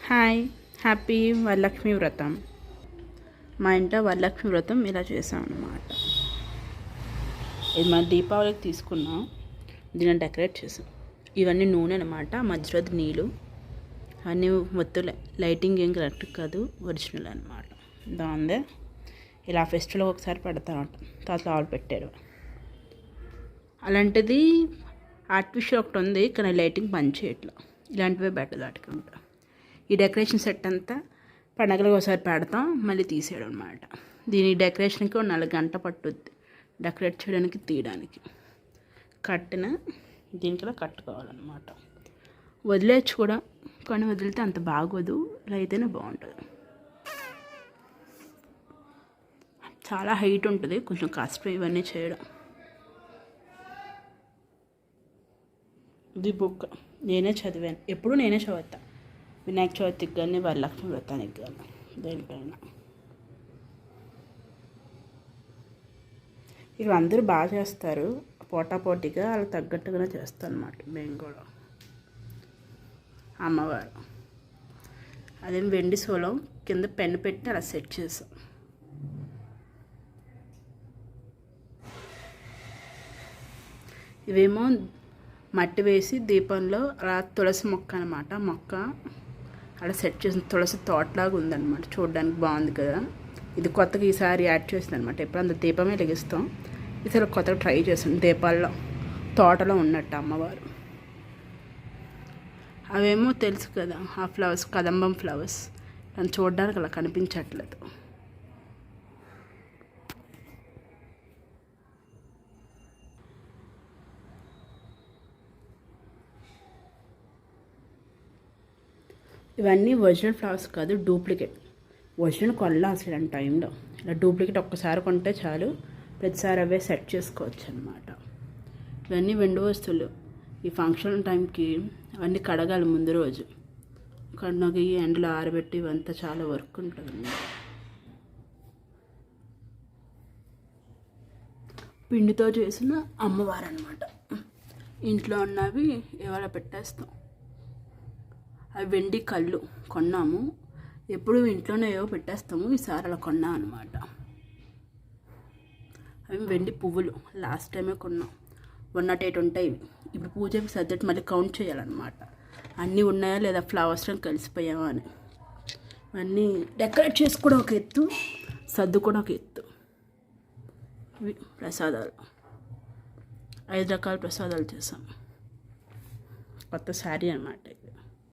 Hi, happy Varalakshmi వ్రతం. మా ఇంట్లో వరలక్ష్మి వ్రతం ఇలా చేసాం అన్నమాట. ఇది మన దీపావళికి తీసుకున్నాం, దీన్ని డెకరేట్ చేసాం. ఇవన్నీ నూనె అనమాట, మధ్యలో నీళ్ళు, అన్నీ మొత్తం లైటింగ్ ఏం కరెక్ట్ కాదు, ఒరిజినల్ అనమాట. దాందే ఇలా ఫెస్టివల్ ఒకసారి పెడతామంట, తర్వాత ఆవులు పెట్టారు. అలాంటిది ఆర్టిఫిషియల్ ఒకటి ఉంది, కానీ లైటింగ్ పనిచేయట్లా. ఇలాంటివే బెటర్ దాటుకుంటా. ఈ డెకరేషన్ సెట్ అంతా పండగలకు ఒకసారి పెడతాం, మళ్ళీ తీసేయడం అనమాట. దీని డెకరేషన్కి 4 గంటల పట్టుద్ది, డెకరేట్ చేయడానికి తీయడానికి. దీనికలా కట్టుకోవాలన్నమాట. వదిలేయచ్చు కూడా, కానీ వదిలితే అంత బాగోదు, ఇలా అయితేనే బాగుంటుంది. చాలా హైట్ ఉంటుంది, కొంచెం కష్టం ఇవన్నీ చేయడం. ఇది బుక్ నేనే చదివాను, ఎప్పుడు నేనే చదువుతా. వినాయక చవితికి కానీ వరలక్ష్మి వ్రతానికి కానీ దేనికైనా. ఇవి అందరూ బాగా చేస్తారు, పోటాపోటీగా వాళ్ళకి తగ్గట్టుగానే చేస్తాం అన్నమాట. మేము కూడా అమ్మవారు అదేం వెండి సోలం కింద పెన్ను పెట్టి అలా సెట్ చేసాం. ఇవేమో మట్టి వేసి దీపంలో అలా తులసి మొక్క అనమాట, మొక్క అలా సెట్ చేసిన తులసి తోటలాగా ఉందన్నమాట. చూడడానికి బాగుంది కదా. ఇది కొత్తగా ఈసారి యాడ్ చేసింది అనమాట. ఎప్పుడు అంత దీపమే వెలిగిస్తాం, ఈసారి కొత్తగా ట్రై చేసాం. దీపాల్లో తోటలో ఉన్నట్టు అమ్మవారు. అవేమో తెలుసు కదా, ఆ ఫ్లవర్స్ కదంబం ఫ్లవర్స్, కానీ చూడడానికి అలా కనిపించట్లేదు. ఇవన్నీ ఒరిజినల్ ఫ్లవర్స్ కాదు, డూప్లికేట్. ఒరిజినల్ కొనలా అసలు ఇలాంటి టైంలో. ఇలా డూప్లికేట్ ఒక్కసారి కొంటే చాలు, ప్రతిసారి అవే సెట్ చేసుకోవచ్చు అనమాట. ఇవన్నీ వెండి వస్తువులు. ఈ ఫంక్షన్ టైంకి అవన్నీ కడగాలి ముందు రోజు, కడిగి ఎండలో ఆరబెట్టి, ఇవంతా చాలా వర్క్ ఉంటుంది. పిండితో చేసిన అమ్మవారు అనమాట. ఇంట్లో ఉన్నవి ఇవాళ పెట్టేస్తాం. అవి వెండి కళ్ళు కొన్నాము, ఎప్పుడు ఇంట్లోనే ఏవో పెట్టేస్తాము, ఈసారి అలా కొన్నాం అనమాట. అవి వెండి పువ్వులు లాస్ట్ టైమే కొన్నాం, 108 ఉంటాయి. ఇప్పుడు పూజకి సర్దటి మళ్ళీ కౌంట్ చేయాలన్నమాట, అన్నీ ఉన్నాయా లేదా, ఫ్లవర్స్లో కలిసిపోయావా అని. అన్నీ డెకరేట్ చేసుకోవడం ఒక ఎత్తు, సర్దుకోవడం ఒక ఎత్తు. ఇవి ప్రసాదాలు, 5 రకాల ప్రసాదాలు చేసాం. కొత్త శారీ అనమాట ఇది.